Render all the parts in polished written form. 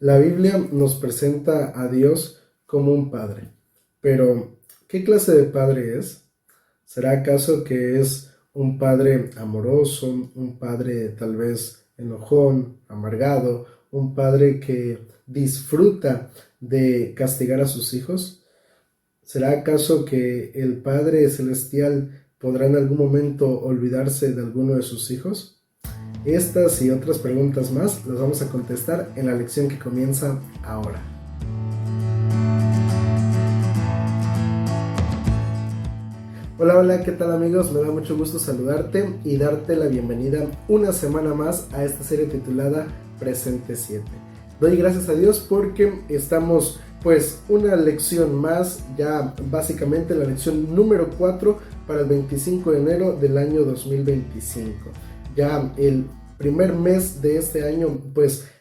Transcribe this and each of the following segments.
La Biblia nos presenta a Dios como un padre, pero ¿qué clase de padre es? ¿Será acaso que es un padre amoroso, un padre tal vez enojón, amargado, un padre que disfruta de castigar a sus hijos? ¿Será acaso que el Padre Celestial podrá en algún momento olvidarse de alguno de sus hijos? Estas y otras preguntas más las vamos a contestar en la lección que comienza ahora. Hola, hola, ¿qué tal amigos? Me da mucho gusto saludarte y darte la bienvenida una semana más a esta serie titulada Presente 7. Doy gracias a Dios porque estamos una lección más, ya básicamente la lección número 4 para el 25 de enero del año 2025. Ya el primer mes de este año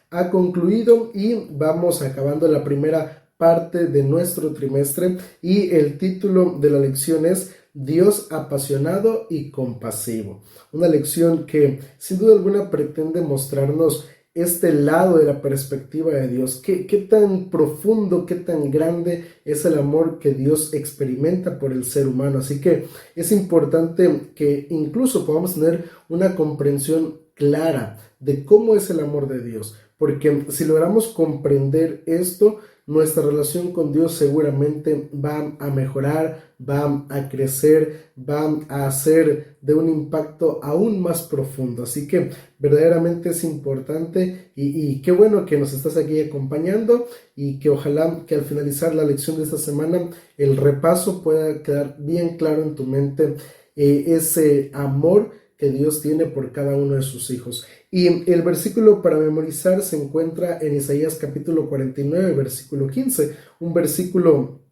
ha concluido y vamos acabando la primera parte de nuestro trimestre y el título de la lección es Dios apasionado y compasivo. Una lección que sin duda alguna pretende mostrarnos este lado de la perspectiva de Dios, qué tan profundo, qué tan grande es el amor que Dios experimenta por el ser humano. Así que es importante que incluso podamos tener una comprensión clara de cómo es el amor de Dios, porque si logramos comprender esto, nuestra relación con Dios seguramente va a mejorar, va a crecer, va a ser de un impacto aún más profundo. Así que verdaderamente es importante y qué bueno que nos estás aquí acompañando y que ojalá que al finalizar la lección de esta semana el repaso pueda quedar bien claro en tu mente ese amor que Dios tiene por cada uno de sus hijos. Y el versículo para memorizar se encuentra en Isaías capítulo 49, versículo 15, un versículo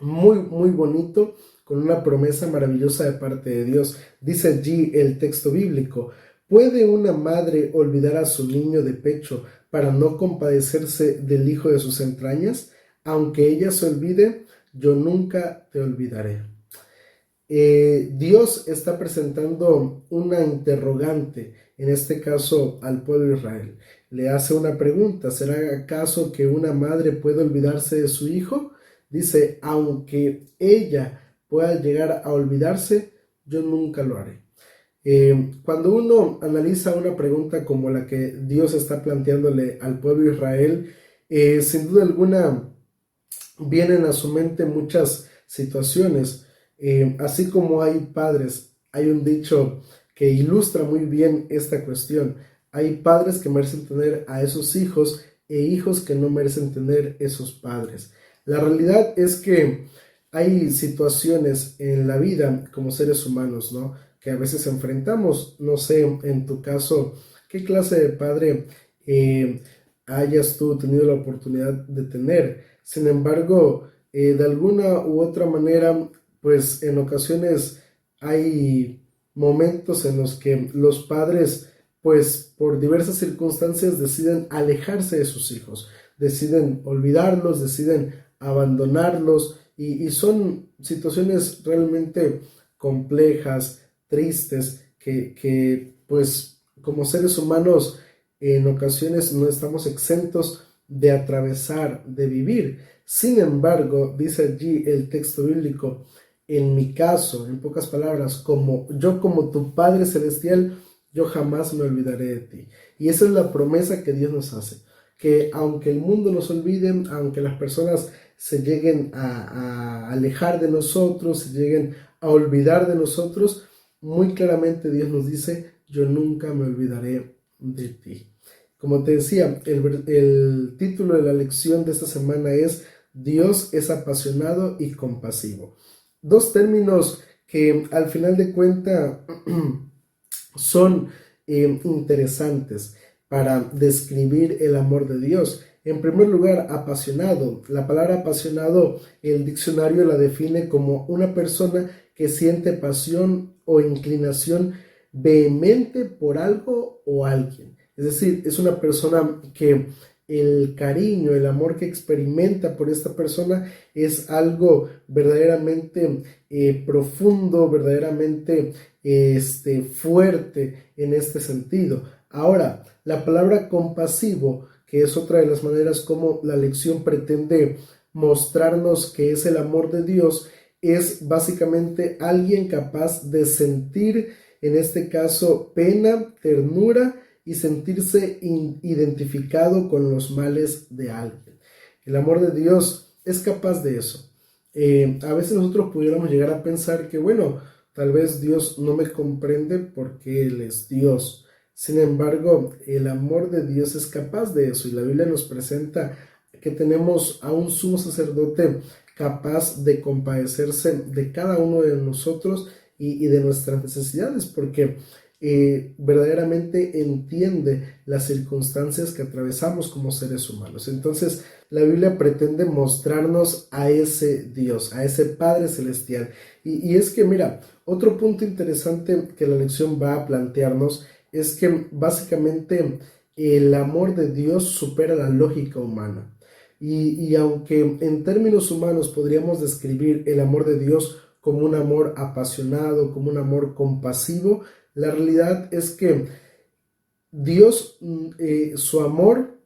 muy bonito con una promesa maravillosa de parte de Dios. Dice allí el texto bíblico: ¿puede una madre olvidar a su niño de pecho para no compadecerse del hijo de sus entrañas? Aunque ella se olvide, yo nunca te olvidaré. Dios está presentando una interrogante, en este caso al pueblo de Israel. Le hace una pregunta: ¿será acaso que una madre puede olvidarse de su hijo? Dice, aunque ella pueda llegar a olvidarse, yo nunca lo haré. Cuando uno analiza una pregunta como la que Dios está planteándole al pueblo de Israel, sin duda alguna vienen a su mente muchas situaciones. Así como hay padres, hay un dicho que ilustra muy bien esta cuestión. Hay padres que merecen tener a esos hijos e hijos que no merecen tener esos padres. La realidad es que hay situaciones en la vida como seres humanos, ¿no?, que a veces enfrentamos. No sé, en tu caso, qué clase de padre hayas tú tenido la oportunidad de tener. Sin embargo, de alguna u otra manera, en ocasiones hay momentos en los que los padres, por diversas circunstancias, deciden alejarse de sus hijos, deciden olvidarlos, deciden abandonarlos y son situaciones realmente complejas, tristes, que como seres humanos en ocasiones no estamos exentos de atravesar, de vivir. Sin embargo, dice allí el texto bíblico: en mi caso, en pocas palabras, como tu Padre Celestial, yo jamás me olvidaré de ti. Y esa es la promesa que Dios nos hace, que aunque el mundo nos olvide, aunque las personas se lleguen a alejar de nosotros, se lleguen a olvidar de nosotros, muy claramente Dios nos dice: yo nunca me olvidaré de ti. Como te decía, el título de la lección de esta semana es Dios es apasionado y compasivo. Dos términos que al final de cuentas son interesantes para describir el amor de Dios. En primer lugar, apasionado. La palabra apasionado, el diccionario la define como una persona que siente pasión o inclinación vehemente por algo o alguien. Es decir, es una persona que el cariño, el amor que experimenta por esta persona es algo verdaderamente profundo, verdaderamente fuerte en este sentido. Ahora, la palabra compasivo, que es otra de las maneras como la lección pretende mostrarnos que es el amor de Dios, es básicamente alguien capaz de sentir, en este caso, pena, ternura y sentirse identificado con los males de alguien. El amor de Dios es capaz de eso. A veces nosotros pudiéramos llegar a pensar que, bueno, tal vez Dios no me comprende porque Él es Dios. Sin embargo, el amor de Dios es capaz de eso y la Biblia nos presenta que tenemos a un sumo sacerdote capaz de compadecerse de cada uno de nosotros y de nuestras necesidades, porque verdaderamente entiende las circunstancias que atravesamos como seres humanos. Entonces, la Biblia pretende mostrarnos a ese Dios, a ese Padre Celestial. Y es que, mira, otro punto interesante que la lección va a plantearnos es que básicamente el amor de Dios supera la lógica humana. Y aunque en términos humanos podríamos describir el amor de Dios como un amor apasionado, como un amor compasivo, la realidad es que Dios, su amor,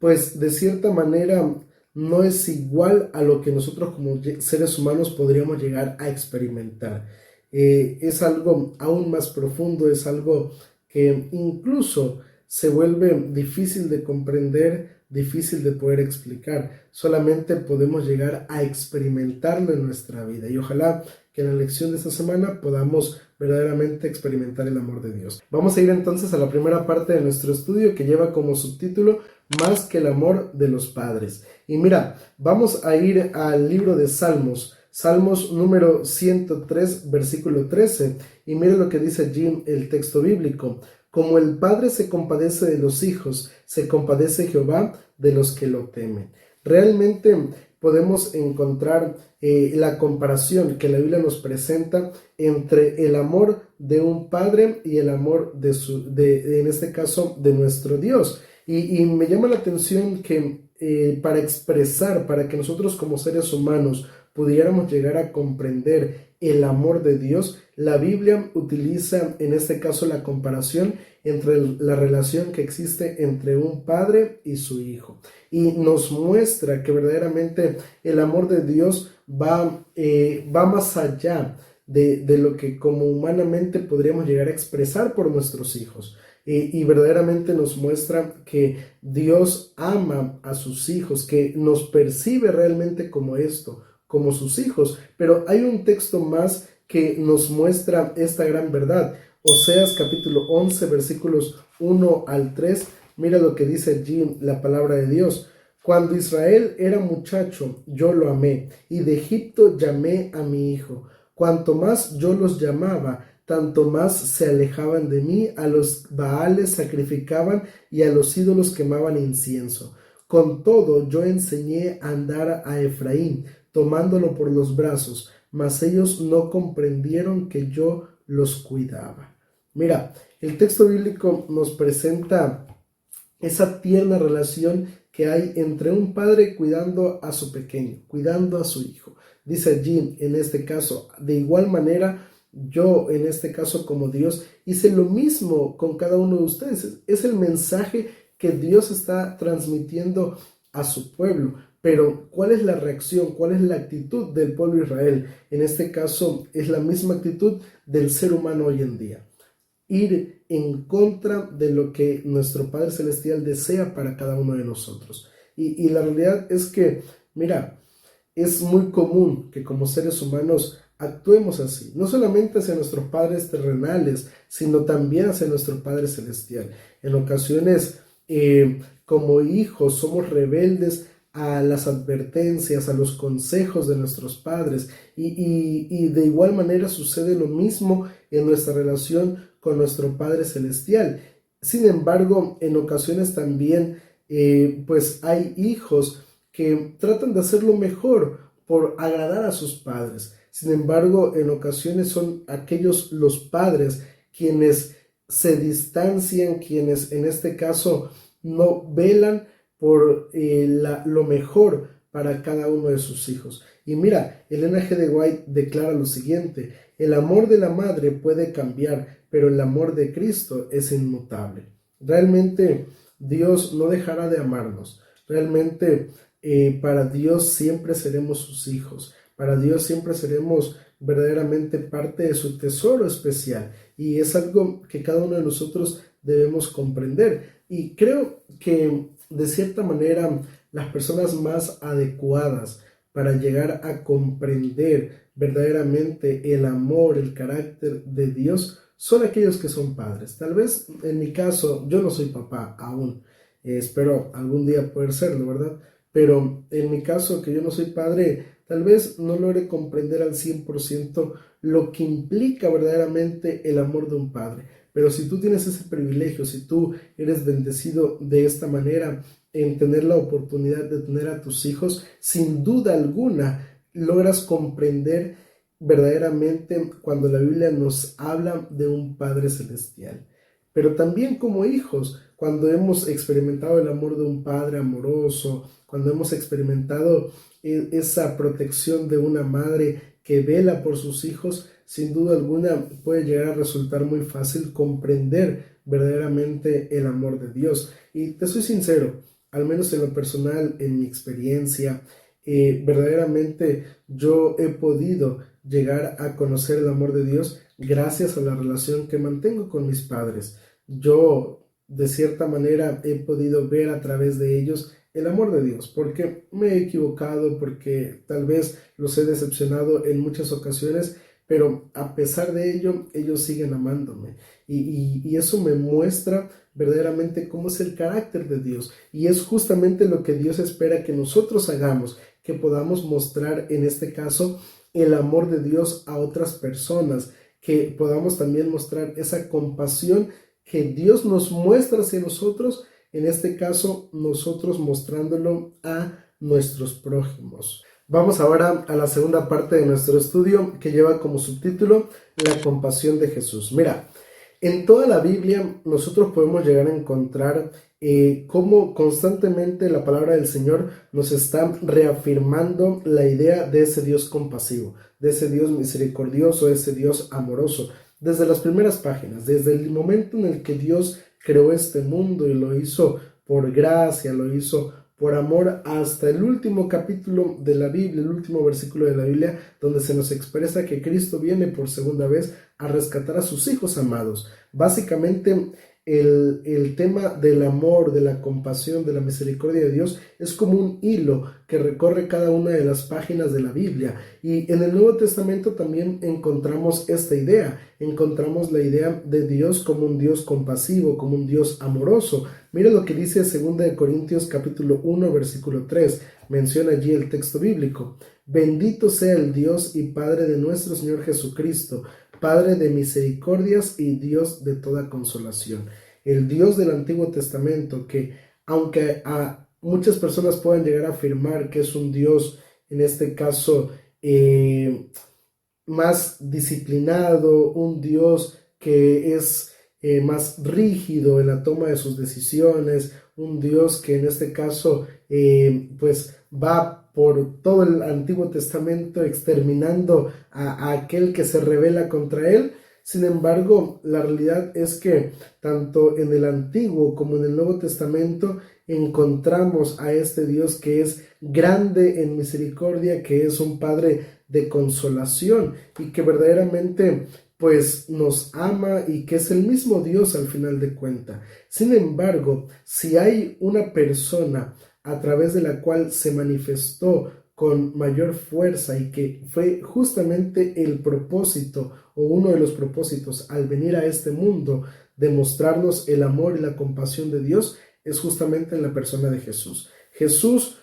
pues de cierta manera no es igual a lo que nosotros como seres humanos podríamos llegar a experimentar. Es algo aún más profundo, es algo que incluso se vuelve difícil de comprender, difícil de poder explicar. Solamente podemos llegar a experimentarlo en nuestra vida y ojalá que en la lección de esta semana podamos verdaderamente experimentar el amor de Dios. Vamos a ir entonces a la primera parte de nuestro estudio que lleva como subtítulo Más que el amor de los padres. Y mira, vamos a ir al libro de Salmos, Salmos número 103, versículo 13, y mira lo que dice allí el texto bíblico. Como el Padre se compadece de los hijos, se compadece Jehová de los que lo temen. Realmente podemos encontrar la comparación que la Biblia nos presenta entre el amor de un padre y el amor en este caso, de nuestro Dios. Y me llama la atención que para que nosotros como seres humanos pudiéramos llegar a comprender el amor de Dios, la Biblia utiliza en este caso la comparación entre la relación que existe entre un padre y su hijo. Y nos muestra que verdaderamente el amor de Dios va más allá de lo que como humanamente podríamos llegar a expresar por nuestros hijos. Y verdaderamente nos muestra que Dios ama a sus hijos, que nos percibe realmente como esto, como sus hijos. Pero hay un texto más que nos muestra esta gran verdad. Oseas capítulo 11 versículos 1 al 3. Mira lo que dice allí la palabra de Dios. Cuando Israel era muchacho, yo lo amé, y de Egipto llamé a mi hijo. Cuanto más yo los llamaba, tanto más se alejaban de mí, a los Baales sacrificaban y a los ídolos quemaban incienso. Con todo yo enseñé a andar a Efraín, tomándolo por los brazos, mas ellos no comprendieron que yo los cuidaba. Mira, el texto bíblico nos presenta esa tierna relación que hay entre un padre cuidando a su pequeño, cuidando a su hijo. Dice allí, en este caso, de igual manera, yo en este caso como Dios hice lo mismo con cada uno de ustedes. Es el mensaje que Dios está transmitiendo a su pueblo. Pero ¿cuál es la reacción? ¿Cuál es la actitud del pueblo de Israel? En este caso es la misma actitud del ser humano hoy en día. Ir en contra de lo que nuestro Padre Celestial desea para cada uno de nosotros. Y la realidad es que, mira, es muy común que como seres humanos actuemos así, no solamente hacia nuestros padres terrenales, sino también hacia nuestro Padre Celestial. En ocasiones, como hijos, somos rebeldes a las advertencias, a los consejos de nuestros padres y de igual manera sucede lo mismo en nuestra relación con nuestro Padre Celestial. Sin embargo, en ocasiones también pues hay hijos que tratan de hacerlo mejor por agradar a sus padres. Sin embargo, en ocasiones son aquellos los padres quienes se distancian, quienes en este caso no velan por lo mejor para cada uno de sus hijos. Y mira, Elena G. de White declara lo siguiente: el amor de la madre puede cambiar, pero el amor de Cristo es inmutable. Realmente Dios no dejará de amarnos. Realmente para Dios siempre seremos sus hijos. Para Dios siempre seremos verdaderamente parte de su tesoro especial. Y es algo que cada uno de nosotros debemos comprender. Y creo que de cierta manera las personas más adecuadas para llegar a comprender verdaderamente el amor, el carácter de Dios, son aquellos que son padres. Tal vez en mi caso, yo no soy papá aún, espero algún día poder serlo, ¿verdad? Pero en mi caso, que yo no soy padre, tal vez no logre comprender al 100% lo que implica verdaderamente el amor de un padre. Pero si tú tienes ese privilegio, si tú eres bendecido de esta manera, en tener la oportunidad de tener a tus hijos, sin duda alguna logras comprender verdaderamente cuando la Biblia nos habla de un Padre Celestial. Pero también como hijos, cuando hemos experimentado el amor de un Padre amoroso, cuando hemos experimentado esa protección de una madre que vela por sus hijos, sin duda alguna puede llegar a resultar muy fácil comprender verdaderamente el amor de Dios. Y te soy sincero, al menos en lo personal, en mi experiencia, verdaderamente yo he podido llegar a conocer el amor de Dios gracias a la relación que mantengo con mis padres. Yo, de cierta manera, he podido ver a través de ellos el amor de Dios, porque me he equivocado, porque tal vez los he decepcionado en muchas ocasiones, pero a pesar de ello, ellos siguen amándome. Y eso me muestra verdaderamente cómo es el carácter de Dios. Y es justamente lo que Dios espera que nosotros hagamos, que podamos mostrar en este caso el amor de Dios a otras personas, que podamos también mostrar esa compasión que Dios nos muestra hacia nosotros, en este caso nosotros mostrándolo a nuestros prójimos. Vamos ahora a la segunda parte de nuestro estudio, que lleva como subtítulo La compasión de Jesús. Mira, en toda la Biblia nosotros podemos llegar a encontrar cómo constantemente la palabra del Señor nos está reafirmando la idea de ese Dios compasivo, de ese Dios misericordioso, de ese Dios amoroso. Desde las primeras páginas, desde el momento en el que Dios creó este mundo y lo hizo por gracia, lo hizo por amor, hasta el último capítulo de la Biblia, el último versículo de la Biblia, donde se nos expresa que Cristo viene por segunda vez a rescatar a sus hijos amados. Básicamente, el tema del amor, de la compasión, de la misericordia de Dios es como un hilo que recorre cada una de las páginas de la Biblia. Y en el Nuevo Testamento también encontramos esta idea, encontramos la idea de Dios como un Dios compasivo, como un Dios amoroso. Mira lo que dice 2 Corintios capítulo 1 versículo 3, menciona allí el texto bíblico. Bendito sea el Dios y Padre de nuestro Señor Jesucristo, Padre de misericordias y Dios de toda consolación. El Dios del Antiguo Testamento, que aunque a muchas personas puedan llegar a afirmar que es un Dios, en este caso, más disciplinado, un Dios que es más rígido en la toma de sus decisiones, un Dios que en este caso pues va por todo el Antiguo Testamento exterminando a aquel que se rebela contra él. Sin embargo, la realidad es que tanto en el Antiguo como en el Nuevo Testamento encontramos a este Dios que es grande en misericordia, que es un Padre de consolación y que verdaderamente pues nos ama y que es el mismo Dios al final de cuentas. Sin embargo, si hay una persona a través de la cual se manifestó con mayor fuerza y que fue justamente el propósito o uno de los propósitos al venir a este mundo, demostrarnos el amor y la compasión de Dios, es justamente en la persona de Jesús. Jesús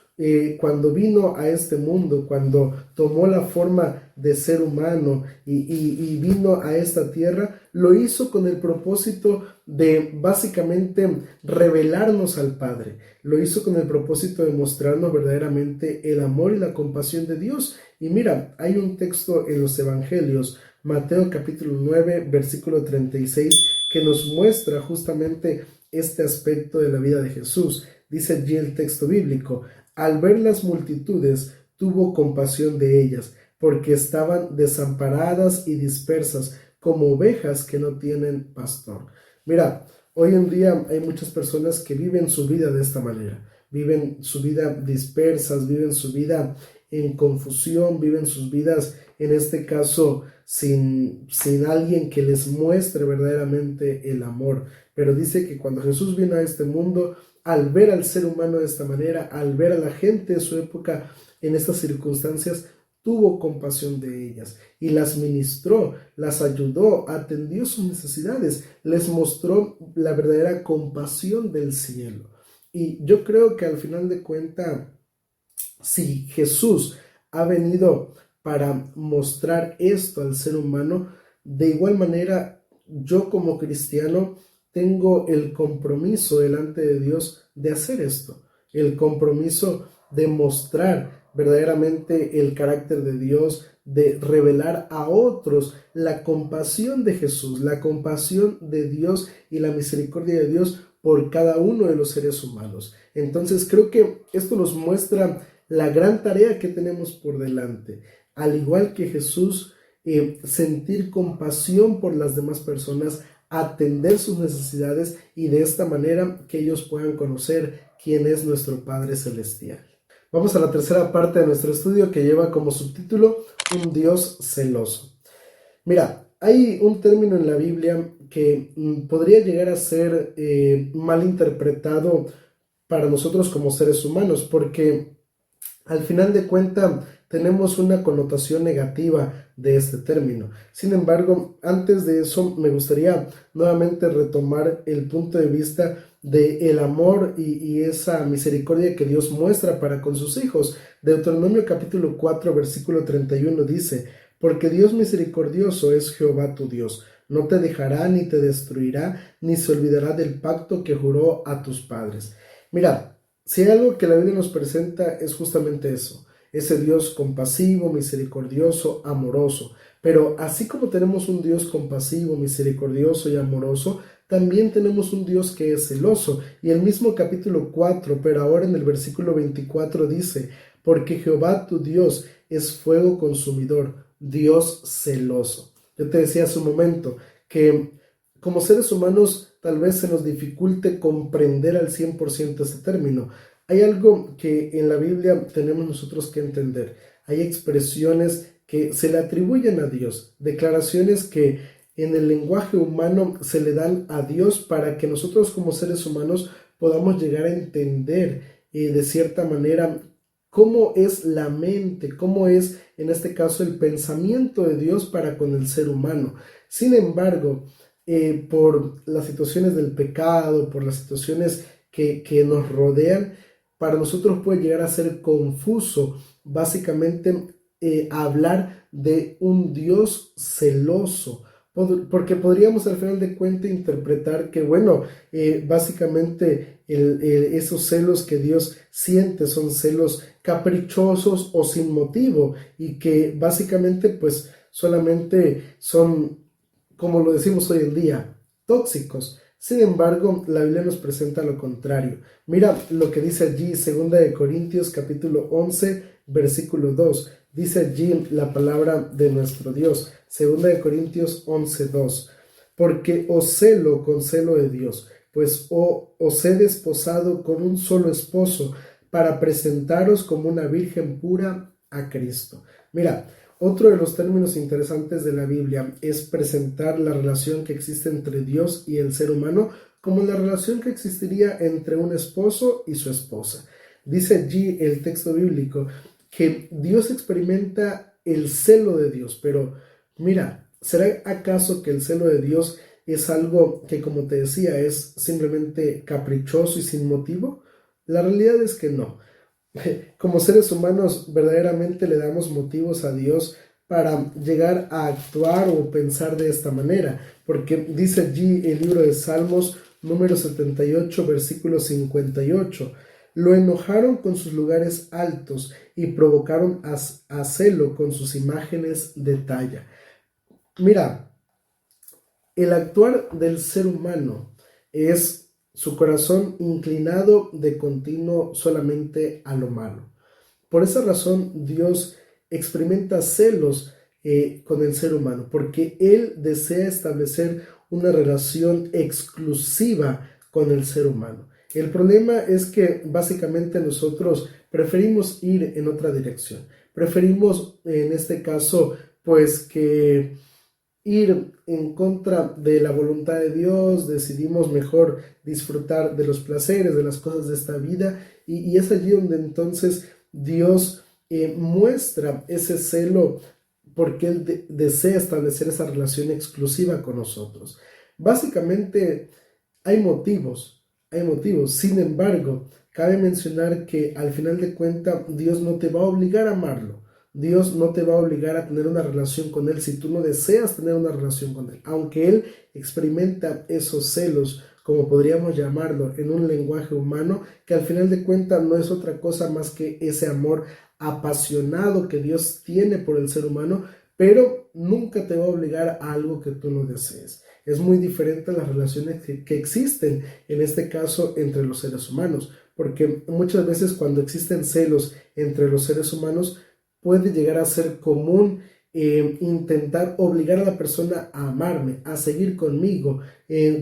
cuando vino a este mundo, cuando tomó la forma de ser humano y vino a esta tierra, lo hizo con el propósito de básicamente revelarnos al Padre. Lo hizo con el propósito de mostrarnos verdaderamente el amor y la compasión de Dios. Y mira, hay un texto en los Evangelios, Mateo capítulo 9, versículo 36, que nos muestra justamente este aspecto de la vida de Jesús. Dice allí el texto bíblico: al ver las multitudes, tuvo compasión de ellas, porque estaban desamparadas y dispersas, como ovejas que no tienen pastor. Mira, Hoy en día hay muchas personas que viven su vida de esta manera, viven su vida dispersas, viven su vida en confusión, viven sus vidas, en este caso, sin alguien que les muestre verdaderamente el amor. Pero dice que cuando Jesús vino a este mundo, al ver al ser humano de esta manera, al ver a la gente de su época en estas circunstancias, tuvo compasión de ellas y las ministró, las ayudó, atendió sus necesidades, les mostró la verdadera compasión del cielo. Y yo creo que al final de cuentas, si Jesús ha venido para mostrar esto al ser humano, de igual manera yo como cristiano tengo el compromiso delante de Dios de hacer esto, el compromiso de mostrar verdaderamente el carácter de Dios, de revelar a otros la compasión de Jesús, la compasión de Dios y la misericordia de Dios por cada uno de los seres humanos. Entonces creo que esto nos muestra la gran tarea que tenemos por delante. Al igual que Jesús, sentir compasión por las demás personas, atender sus necesidades y de esta manera que ellos puedan conocer quién es nuestro Padre Celestial. Vamos a la tercera parte de nuestro estudio que lleva como subtítulo Un Dios celoso. Mira, hay un término en la Biblia que podría llegar a ser mal interpretado para nosotros como seres humanos, porque al final de cuentas tenemos una connotación negativa de este término. Sin embargo, antes de eso me gustaría nuevamente retomar el punto de vista de el amor y esa misericordia que Dios muestra para con sus hijos. Deuteronomio capítulo 4 versículo 31 dice: porque Dios misericordioso es Jehová tu Dios, no te dejará ni te destruirá, ni se olvidará del pacto que juró a tus padres. Mira, si hay algo que la Biblia nos presenta es justamente eso, ese Dios compasivo, misericordioso, amoroso. Pero así como tenemos un Dios compasivo, misericordioso y amoroso, también tenemos un Dios que es celoso. Y el mismo capítulo 4, pero ahora en el versículo 24 dice: porque Jehová tu Dios es fuego consumidor, Dios celoso. Yo te decía hace un momento que como seres humanos tal vez se nos dificulte comprender al 100% este término. Hay algo que en la Biblia tenemos nosotros que entender. Hay expresiones que se le atribuyen a Dios, declaraciones que en el lenguaje humano se le dan a Dios para que nosotros como seres humanos podamos llegar a entender de cierta manera cómo es la mente, cómo es en este caso el pensamiento de Dios para con el ser humano. Sin embargo, por las situaciones del pecado, por las situaciones que nos rodean, para nosotros puede llegar a ser confuso básicamente hablar de un Dios celoso, porque podríamos al final de cuentas interpretar que, bueno, básicamente esos celos que Dios siente son celos caprichosos o sin motivo y que básicamente pues solamente son, como lo decimos hoy en día, tóxicos. Sin embargo, la Biblia nos presenta lo contrario. Mira lo que dice allí 2 Corintios capítulo 11, versículo 2. Dice allí la palabra de nuestro Dios, 2 Corintios 11, 2. Porque os celo con celo de Dios, pues os he desposado con un solo esposo, para presentaros como una virgen pura a Cristo. Mira, otro de los términos interesantes de la Biblia es presentar la relación que existe entre Dios y el ser humano como la relación que existiría entre un esposo y su esposa. Dice allí el texto bíblico que Dios experimenta el celo de Dios, pero mira, ¿será acaso que el celo de Dios es algo que, como te decía, es simplemente caprichoso y sin motivo? La realidad es que no. Como seres humanos verdaderamente le damos motivos a Dios para llegar a actuar o pensar de esta manera, porque dice allí el libro de Salmos número 78 versículo 58: lo enojaron con sus lugares altos y provocaron a celo con sus imágenes de talla. Mira, el actuar del ser humano es su corazón inclinado de continuo solamente a lo malo. Por esa razón Dios experimenta celos con el ser humano, porque Él desea establecer una relación exclusiva con el ser humano. El problema es que básicamente nosotros preferimos ir en otra dirección. Preferimos, en este caso, pues que ir en contra de la voluntad de Dios, decidimos mejor disfrutar de los placeres, de las cosas de esta vida, y es allí donde entonces Dios muestra ese celo porque Él desea establecer esa relación exclusiva con nosotros. Básicamente hay motivos, sin embargo, cabe mencionar que al final de cuentas Dios no te va a obligar a amarlo. Dios no te va a obligar a tener una relación con Él si tú no deseas tener una relación con Él. Aunque Él experimenta esos celos, como podríamos llamarlo, en un lenguaje humano, que al final de cuentas no es otra cosa más que ese amor apasionado que Dios tiene por el ser humano, pero nunca te va a obligar a algo que tú no desees. Es muy diferente a las relaciones que existen, en este caso, entre los seres humanos, porque muchas veces cuando existen celos entre los seres humanos, puede llegar a ser común intentar obligar a la persona a amarme, a seguir conmigo,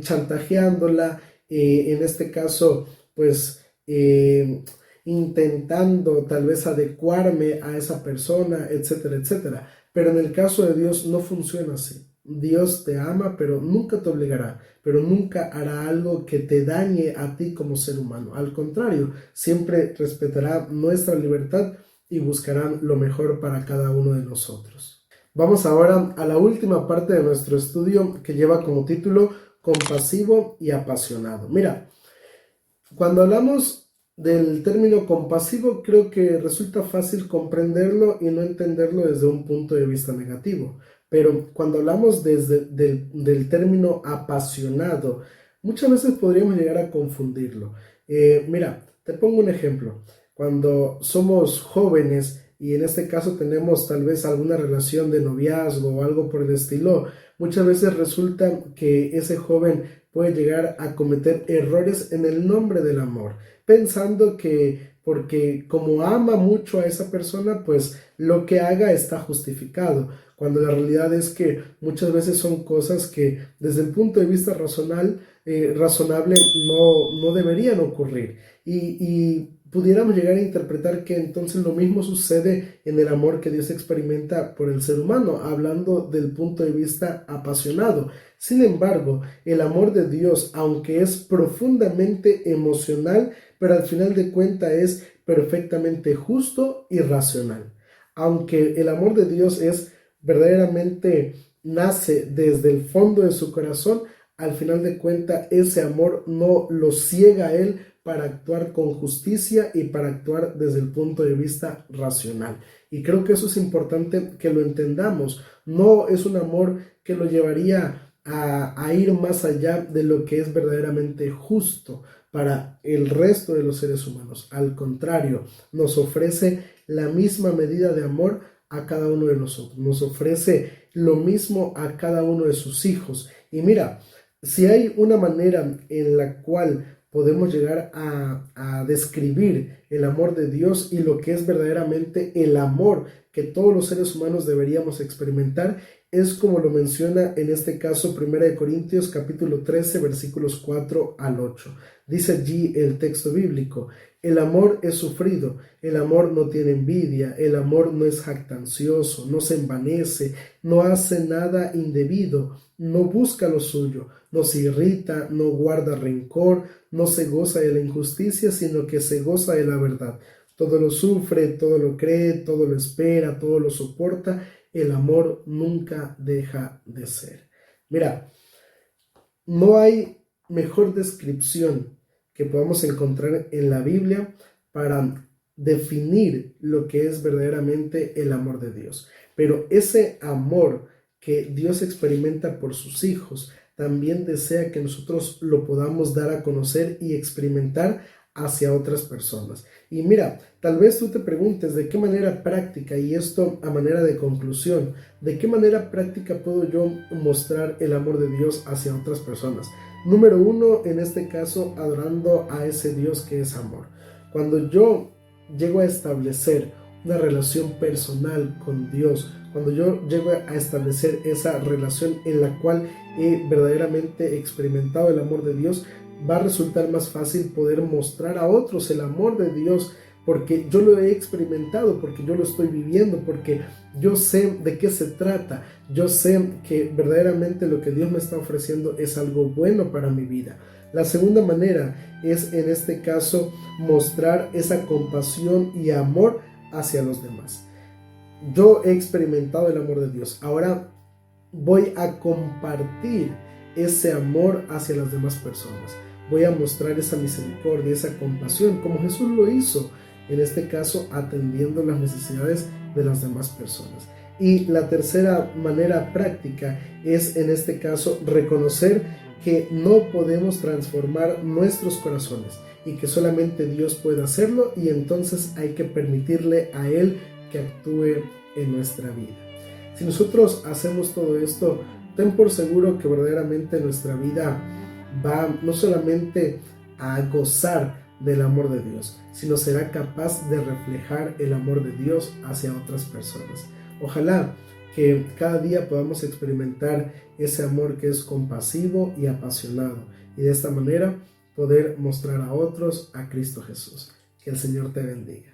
chantajeándola, en este caso, pues intentando tal vez adecuarme a esa persona, etcétera, etcétera. Pero en el caso de Dios no funciona así. Dios te ama, pero nunca te obligará, pero nunca hará algo que te dañe a ti como ser humano. Al contrario, siempre respetará nuestra libertad y buscarán lo mejor para cada uno de nosotros. Vamos ahora a la última parte de nuestro estudio que lleva como título compasivo y apasionado. Mira, cuando hablamos del término compasivo, creo que resulta fácil comprenderlo y no entenderlo desde un punto de vista negativo. Pero cuando hablamos del término apasionado, muchas veces podríamos llegar a confundirlo. Mira, te pongo un ejemplo. Cuando somos jóvenes y en este caso tenemos tal vez alguna relación de noviazgo o algo por el estilo, muchas veces resulta que ese joven puede llegar a cometer errores en el nombre del amor, pensando que porque como ama mucho a esa persona, pues lo que haga está justificado, cuando la realidad es que muchas veces son cosas que desde el punto de vista razonable no deberían ocurrir. Y pudiéramos llegar a interpretar que entonces lo mismo sucede en el amor que Dios experimenta por el ser humano, hablando del punto de vista apasionado. Sin embargo, el amor de Dios, aunque es profundamente emocional, pero al final de cuentas es perfectamente justo y racional. Aunque el amor de Dios es verdaderamente nace desde el fondo de su corazón, al final de cuentas ese amor no lo ciega a Él para actuar con justicia y para actuar desde el punto de vista racional. Y creo que eso es importante que lo entendamos. No es un amor que lo llevaría a ir más allá de lo que es verdaderamente justo para el resto de los seres humanos. Al contrario, nos ofrece la misma medida de amor a cada uno de nosotros. Nos ofrece lo mismo a cada uno de sus hijos. Y mira, si hay una manera en la cual podemos llegar a describir el amor de Dios y lo que es verdaderamente el amor que todos los seres humanos deberíamos experimentar, es como lo menciona en este caso 1 Corintios capítulo 13 versículos 4 al 8. Dice allí el texto bíblico: el amor es sufrido, el amor no tiene envidia, el amor no es jactancioso, no se envanece, no hace nada indebido, no busca lo suyo, no se irrita, no guarda rencor, no se goza de la injusticia, sino que se goza de la verdad. Todo lo sufre, todo lo cree, todo lo espera, todo lo soporta. El amor nunca deja de ser. Mira, no hay mejor descripción que podamos encontrar en la Biblia para definir lo que es verdaderamente el amor de Dios. Pero ese amor que Dios experimenta por sus hijos, también desea que nosotros lo podamos dar a conocer y experimentar hacia otras personas. Y mira, tal vez tú te preguntes de qué manera práctica, y esto a manera de conclusión, de qué manera práctica puedo yo mostrar el amor de Dios hacia otras personas. Número uno, en este caso, adorando a ese Dios que es amor. Cuando yo llego a establecer una relación personal con Dios, cuando yo llego a establecer esa relación en la cual he verdaderamente experimentado el amor de Dios, va a resultar más fácil poder mostrar a otros el amor de Dios, porque yo lo he experimentado, porque yo lo estoy viviendo, porque yo sé de qué se trata, yo sé que verdaderamente lo que Dios me está ofreciendo es algo bueno para mi vida. La segunda manera es, en este caso, mostrar esa compasión y amor hacia los demás. Yo he experimentado el amor de Dios, ahora voy a compartir ese amor hacia las demás personas. Voy a mostrar esa misericordia, esa compasión, como Jesús lo hizo, en este caso atendiendo las necesidades de las demás personas. Y la tercera manera práctica es, en este caso, reconocer que no podemos transformar nuestros corazones y que solamente Dios puede hacerlo, y entonces hay que permitirle a Él que actúe en nuestra vida. Si nosotros hacemos todo esto, ten por seguro que verdaderamente nuestra vida va no solamente a gozar del amor de Dios, sino será capaz de reflejar el amor de Dios hacia otras personas. Ojalá que cada día podamos experimentar ese amor que es compasivo y apasionado, y de esta manera poder mostrar a otros a Cristo Jesús. Que el Señor te bendiga.